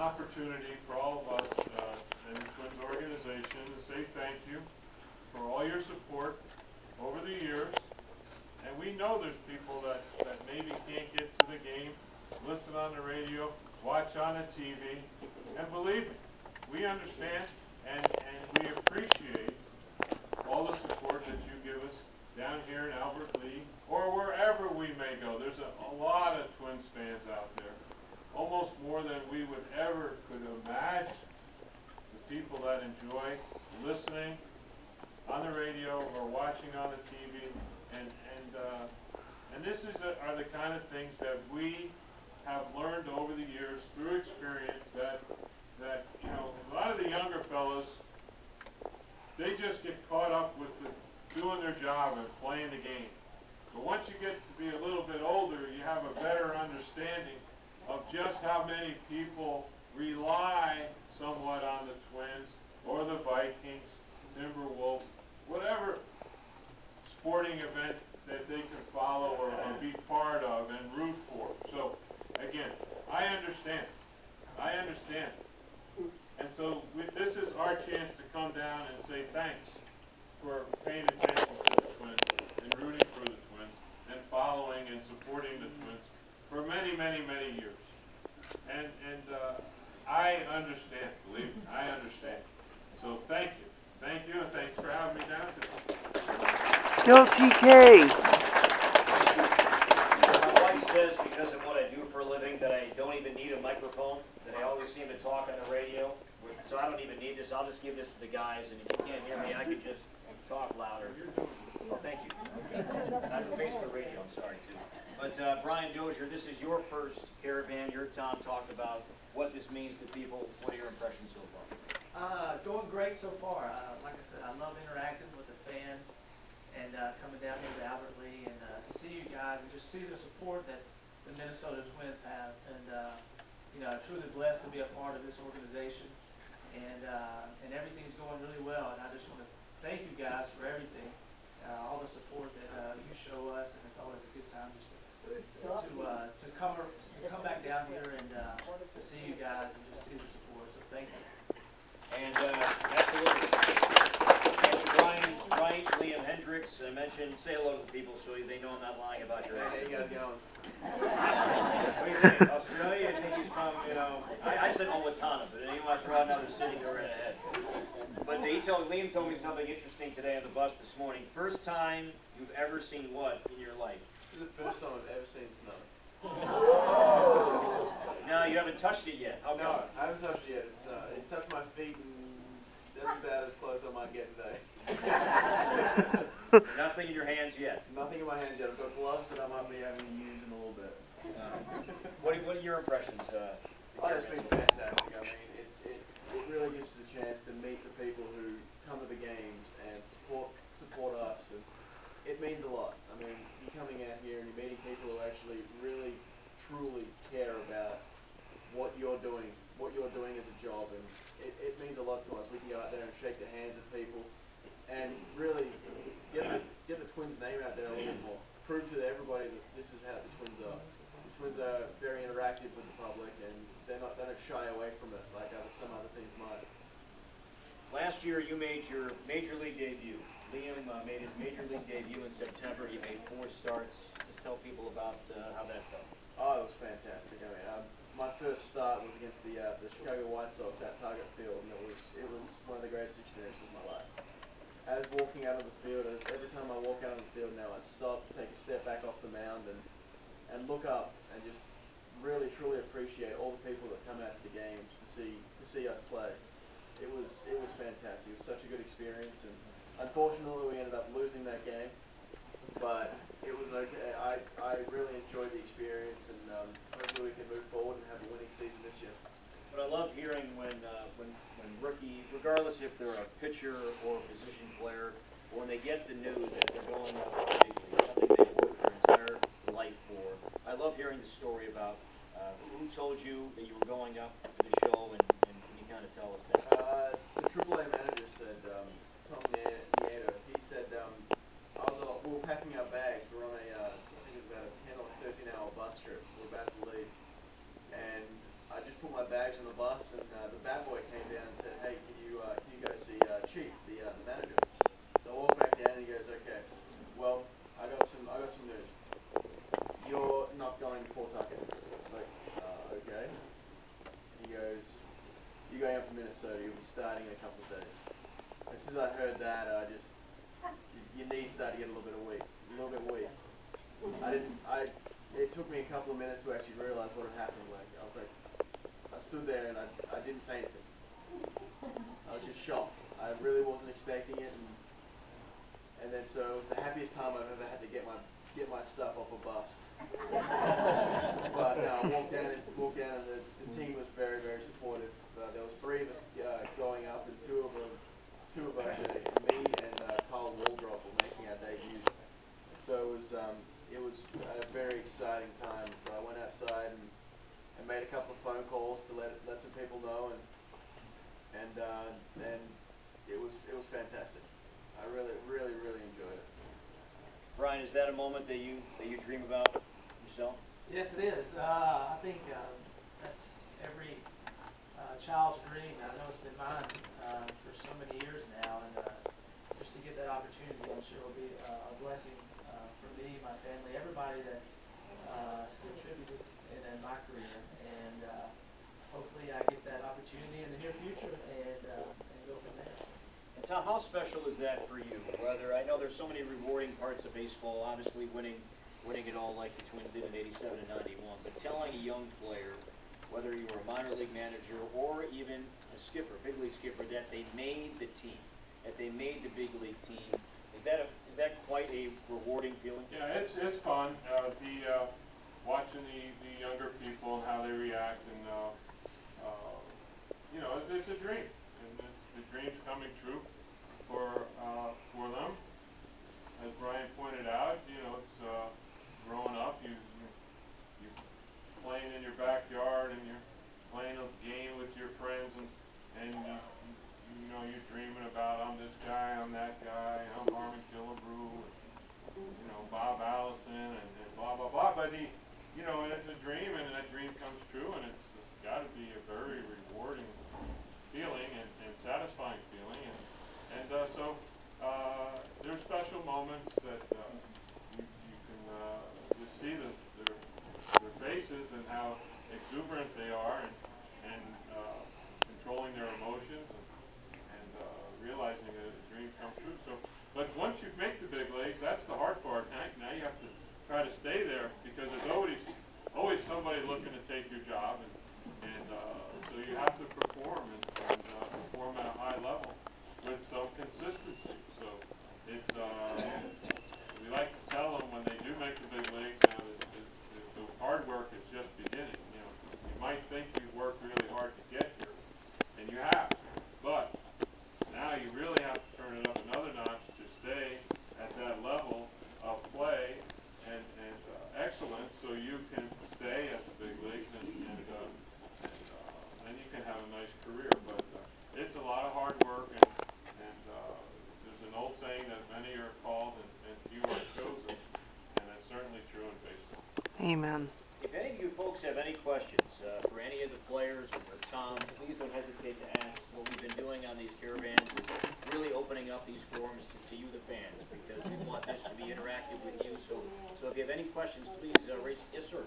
opportunity for all of us in the Twins organization to say thank you for all your support over the years. And we know there's people that maybe can't get to the game, listen on the radio, watch on the TV, and believe me, we understand and we appreciate all the support that you give us down here in Albert Lee or wherever we may go. There's a lot of Twins fans out there, almost more than we would ever could imagine. The people that enjoy listening on the radio or watching on the TV, and this are the kind of things that we have learned over the years through experience that you know, a lot of the younger fellas, they just get caught up with doing their job and playing the game. But once you get to be a little bit older, you have a better understanding of just how many people rely somewhat on the Twins or the Vikings, Timberwolves, whatever sporting event that they can follow or be part of and root for. So again, I understand. And so this is our chance to come down and say thanks for paying attention to the Twins and rooting for the Twins and following and supporting the Twins for many, many, many years. And I understand, believe me, I understand. So thank you. Thank you, and thanks for having me down today. Go TK! My wife says, because of what I do for a living, that I don't even need a microphone, that I always seem to talk on the radio. So I don't even need this. I'll just give this to the guys, and if you can't hear me, I could just talk louder. Oh, thank you. I have a face for radio, I'm sorry, too. But Brian Dozier, this is your first Caravan. Your Tom talked about what this means to people. What are your impressions so far? Going great so far. Like I said, I love interacting with the fans and coming down here to Albert Lee and to see you guys and just see the support that the Minnesota Twins have. And you know, truly blessed to be a part of this organization. And everything's going really well. And I just want to thank you guys for everything, all the support that you show us, and it's always a good time just to come back down here and to see you guys and just see the support. So thank you. And absolutely. And to Brian's right, Liam Hendricks, I mentioned, say hello to the people so they know I'm not lying about your accent. Hey, how you going? What do you think? Australia? I think he's from, you know, I said Owatonna, but then you want to throw out another city, go right ahead. But Liam told me something interesting today on the bus this morning. First time you've ever seen what in your life? This is the first time I've ever seen snow. No, you haven't touched it yet. How come? No, I haven't touched it yet. It's touched my feet, and that's about as close as I might get today. Nothing in your hands yet. Nothing in my hands yet. I've got gloves that I might be having to use in a little bit. What are your impressions? Oh, it's been fantastic. I mean, it really gives us a chance to meet the people who come to the games and support us, and it means a lot. I mean, you're coming out here and you're meeting people who actually really, truly care about what you're doing as a job, and it means a lot to us. We can go out there and shake the hands of people and really get the Twins' name out there a little bit more. Prove to everybody that this is how the Twins are. The Twins are very interactive with the public, and they don't shy away from it like some other teams might. Last year you made your Major League debut. Liam made his Major League debut in September. You made 4 starts. Just tell people about how that felt. Oh, it was fantastic. I mean, my first start was against the Chicago White Sox at Target Field, and it was one of the greatest experiences of my life. As walking out of the field, every time I walk out of the field now, I stop, take a step back off the mound, and look up and just really truly appreciate all the people that come out to the games to see us play. It was fantastic. It was such a good experience, and unfortunately we ended up losing that game, but it was okay. I really enjoyed the experience, and hopefully we can move forward and have a winning season this year. But I love hearing when rookie, regardless if they're a pitcher or a position player, or when they get the news that they're going up to the big league, something they've worked their entire life for. I love hearing the story about who told you that you were going up to the show, and can you kind of tell us that? The AAA manager said, Tom Nieto, he said, we were packing our bags. We were on I think it was about a 10 or 13 hour bus trip. We were about to leave. And I just put my bags on the bus, you're going up to Minnesota. You'll be starting in a couple of days. As soon as I heard that, your knees started to get a little bit weak. It took me a couple of minutes to actually realize what had happened. Like, I stood there and I didn't say anything. I was just shocked. I really wasn't expecting it, and then so it was the happiest time I've ever had to get my stuff off a bus. But I walked down and the team was very, very supportive. There was 3 of us going up, and two of us, me and Carl Waldrop, were making our debut. So it was a very exciting time. So I went outside and made a couple of phone calls to let some people know, and it was fantastic. I really enjoyed it. Brian, is that a moment that you dream about yourself? Yes, it is. I think that's every child's dream. I know it's been mine for so many years now, and just to get that opportunity, I'm sure will be a blessing for me, my family, everybody that has contributed in my career, and hopefully I get that opportunity in the near future and go from there. And Tom, how special is that for you? Whether I know there's so many rewarding parts of baseball, obviously winning it all like the Twins did in '87 and '91, but telling a young player, whether you were a minor league manager or even a skipper, big league skipper, that they made the team, that they made the big league team, is that quite a rewarding feeling? Yeah, it's fun. Watching the younger people and how they react, and you know, it's a dream, and the dream's coming true for them. As Brian pointed out, you know, it's growing up. You're playing in your backyard, and you're playing a game with your friends, and you know, you're dreaming about, I'm this guy, I'm that guy, I'm Harmon Killebrew, you know, Bob Allison, and blah blah blah. But you know, and it's a dream, and that dream comes true, and it's got to be a very rewarding feeling and satisfying feeling, and so there's special moments that you can just see their faces and how exuberant they are, and controlling their emotions, and realizing that a dream comes true. So, but once you make the big leagues, that's the hard part. Now you have to try to stay there, because there's always somebody looking to take your job, and so you have to perform and perform at a high level with some consistency. So it's we like to tell them when they do make the big leagues, you know, the hard work is just beginning. You know, you might think you've worked really hard to get here, and you have, but now you really have to turn it up another notch to stay at that level of play and excellence, so you can stay at the big leagues, and you can have a nice career. But it's a lot of hard work, and there's an old saying that many are called and few are chosen, and that's certainly true in baseball. Amen. If any of you folks have any questions for any of the players or Tom, please don't hesitate to ask. What we've been doing on these caravans is really opening up these forums to you, the fans, because we want this to be interactive with you. So if you have any questions, please raise. Yes, sir.